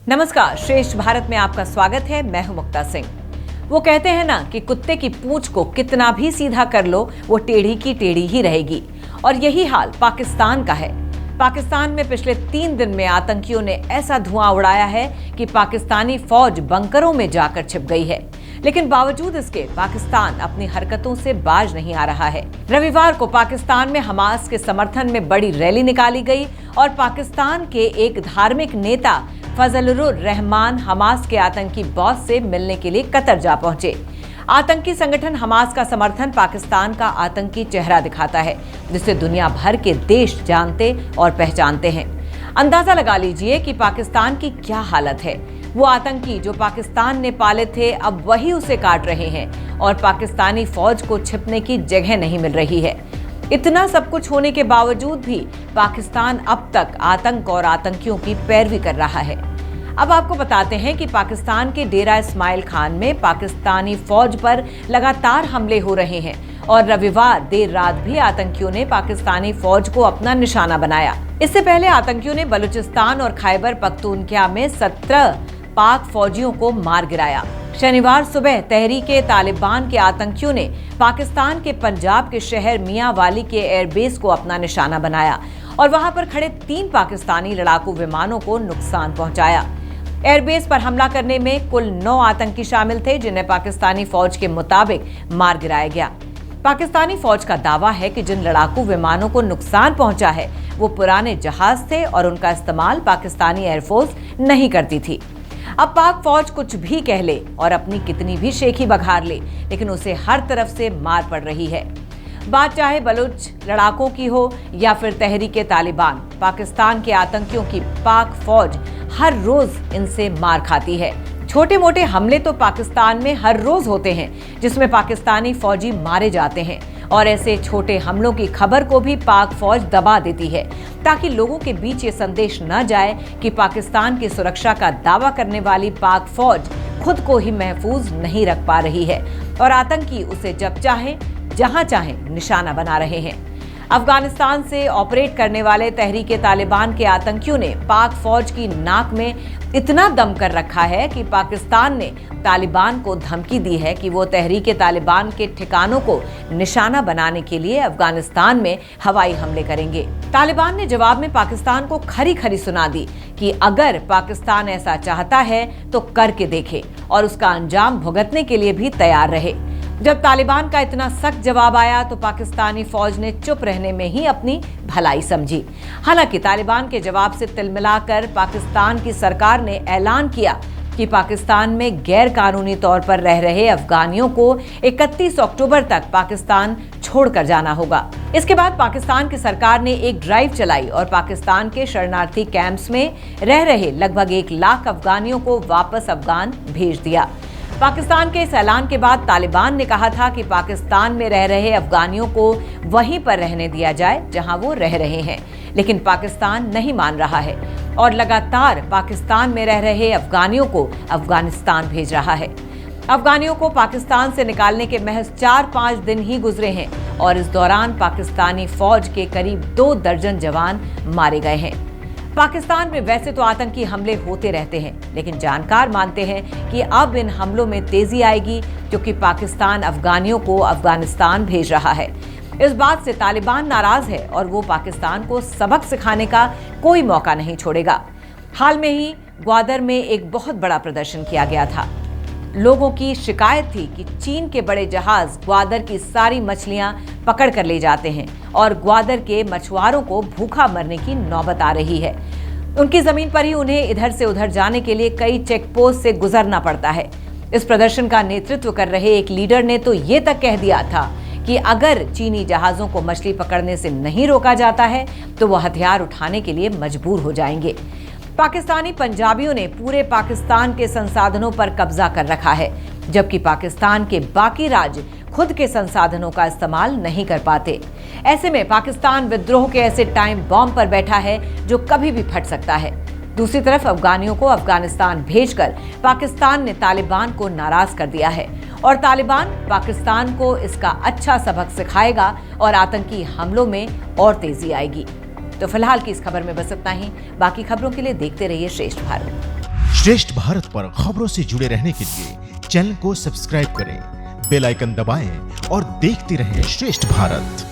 नमस्कार, श्रेष्ठ भारत में आपका स्वागत है। मैं हूं मुक्ता सिंह। वो कहते हैं ना कि कुत्ते की पूंछ को कितना भी सीधा कर लो वो टेढ़ी की टेढ़ी ही रहेगी, और यही हाल पाकिस्तान का है। पाकिस्तान में पिछले 3 दिन में आतंकियों ने ऐसा धुआं उड़ाया है कि पाकिस्तानी फौज बंकरों में जाकर छिप गई है, लेकिन बावजूद इसके पाकिस्तान अपनी हरकतों से बाज नहीं आ रहा है। रविवार को पाकिस्तान में हमास के समर्थन में बड़ी रैली निकाली गई और पाकिस्तान के एक धार्मिक नेता फजलुर रहमान हमास के आतंकी बॉस से मिलने के लिए कतर जा पहुंचे। आतंकी संगठन हमास का समर्थन पाकिस्तान का आतंकी चेहरा दिखाता है, जिसे दुनिया भर के देश जानते और पहचानते हैं। अंदाजा लगा लीजिए कि पाकिस्तान की क्या हालत है। वो आतंकी जो पाकिस्तान ने पाले थे, अब वही उसे काट रहे हैं और पाकिस्तानी फौज को छिपने की जगह नहीं मिल रही है। इतना सब कुछ होने के बावजूद भी पाकिस्तान अब तक आतंक और आतंकियों की पैरवी कर रहा है। अब आपको बताते हैं कि पाकिस्तान के डेरा इस्माइल खान में पाकिस्तानी फौज पर लगातार हमले हो रहे हैं और रविवार देर रात भी आतंकियों ने पाकिस्तानी फौज को अपना निशाना बनाया। इससे पहले आतंकियों ने बलूचिस्तान और खैबर पख्तूनख्वा में 17 पाक फौजियों को मार गिराया। शनिवार सुबह तहरीके तालिबान के आतंकियों ने पाकिस्तान के पंजाब के शहर मियांवाली के एयरबेस को अपना निशाना बनाया और वहां पर खड़े 3 पाकिस्तानी लड़ाकू विमानों को नुकसान पहुंचाया। एयरबेस पर हमला करने में कुल 9 आतंकी शामिल थे, जिन्हें पाकिस्तानी फौज के मुताबिक मार गिराया गया। पाकिस्तानी फौज का दावा है कि जिन लड़ाकू विमानों को नुकसान पहुंचा है वो पुराने जहाज थे और उनका इस्तेमाल पाकिस्तानी एयरफोर्स नहीं करती थी। अब पाक फौज कुछ भी कह ले और अपनी कितनी भी शेखी बघार ले, लेकिन उसे हर तरफ से मार पड़ रही है। बात चाहे बलूच लड़ाकों की हो या फिर तहरीके तालिबान, पाकिस्तान के आतंकियों की पाक फौज हर रोज इनसे मार खाती है। छोटे मोटे हमले तो पाकिस्तान में हर रोज होते हैं जिसमें पाकिस्तानी फौजी मारे जाते हैं, और ऐसे छोटे हमलों की खबर को भी पाक फौज दबा देती है ताकि लोगों के बीच ये संदेश न जाए कि पाकिस्तान की सुरक्षा का दावा करने वाली पाक फौज खुद को ही महफूज नहीं रख पा रही है और आतंकी उसे जब चाहे जहां चाहे निशाना बना रहे हैं। अफगानिस्तान से ऑपरेट करने वाले तहरीके तालिबान के आतंकियों ने पाक फौज की नाक में इतना दम कर रखा है कि पाकिस्तान ने तालिबान को धमकी दी है कि वो तहरीके तालिबान के ठिकानों को निशाना बनाने के लिए अफगानिस्तान में हवाई हमले करेंगे। तालिबान ने जवाब में पाकिस्तान को खरी खरी सुना दी कि अगर पाकिस्तान ऐसा चाहता है तो करके देखे और उसका अंजाम भुगतने के लिए भी तैयार रहे। जब तालिबान का इतना सख्त जवाब आया तो पाकिस्तानी फौज ने चुप रहने में ही अपनी भलाई समझी। हालांकि तालिबान के जवाब से तिलमिलाकर पाकिस्तान की सरकार ने ऐलान किया कि पाकिस्तान में गैर कानूनी तौर पर रह रहे अफगानियों को 31 अक्टूबर तक पाकिस्तान छोड़कर जाना होगा। इसके बाद पाकिस्तान की सरकार ने एक ड्राइव चलाई और पाकिस्तान के शरणार्थी कैंप्स में रह रहे लगभग 1 लाख अफगानियों को वापस अफगान भेज दिया। पाकिस्तान के इस ऐलान के बाद तालिबान ने कहा था कि पाकिस्तान में रह रहे अफगानियों को वहीं पर रहने दिया जाए जहां वो रह रहे हैं, लेकिन पाकिस्तान नहीं मान रहा है और लगातार पाकिस्तान में रह रहे अफगानियों को अफगानिस्तान भेज रहा है। अफगानियों को पाकिस्तान से निकालने के महज 4-5 दिन ही गुजरे हैं और इस दौरान पाकिस्तानी फौज के करीब 2 दर्जन जवान मारे गए हैं। पाकिस्तान में वैसे तो आतंकी हमले होते रहते हैं, लेकिन जानकार मानते हैं कि अब इन हमलों में तेजी आएगी क्योंकि पाकिस्तान अफगानियों को अफगानिस्तान भेज रहा है। इस बात से तालिबान नाराज है और वो पाकिस्तान को सबक सिखाने का कोई मौका नहीं छोड़ेगा। हाल में ही ग्वादर में एक बहुत बड़ा प्रदर्शन किया गया था। लोगों की शिकायत थी कि चीन के बड़े जहाज ग्वादर की सारी मछलियां पकड़ कर ले जाते हैं और ग्वादर के मछुआरों को भूखा मरने की नौबत आ रही है। उनकी जमीन पर ही उन्हें इधर से उधर जाने के लिए कई चेक पोस्ट से गुजरना पड़ता है। इस प्रदर्शन का नेतृत्व कर रहे एक लीडर ने तो ये तक कह दिया था कि अगर चीनी जहाजों को मछली पकड़ने से नहीं रोका जाता है तो वो हथियार उठाने के लिए मजबूर हो जाएंगे। पाकिस्तानी पंजाबियों ने पूरे पाकिस्तान के संसाधनों पर कब्जा कर रखा है, जबकि पाकिस्तान के बाकी राज्य खुद के संसाधनों का इस्तेमाल नहीं कर पाते। ऐसे में पाकिस्तान विद्रोह के ऐसे टाइम बॉम्ब पर बैठा है जो कभी भी फट सकता है। दूसरी तरफ अफगानियों को अफगानिस्तान भेजकर पाकिस्तान ने तालिबान को नाराज कर दिया है और तालिबान पाकिस्तान को इसका अच्छा सबक सिखाएगा और आतंकी हमलों में और तेजी आएगी। तो फिलहाल की इस खबर में बस इतना ही। बाकी खबरों के लिए देखते रहिए श्रेष्ठ भारत। श्रेष्ठ भारत पर खबरों से जुड़े रहने के लिए चैनल को सब्सक्राइब करें, बेल आइकन दबाएं और देखते रहें श्रेष्ठ भारत।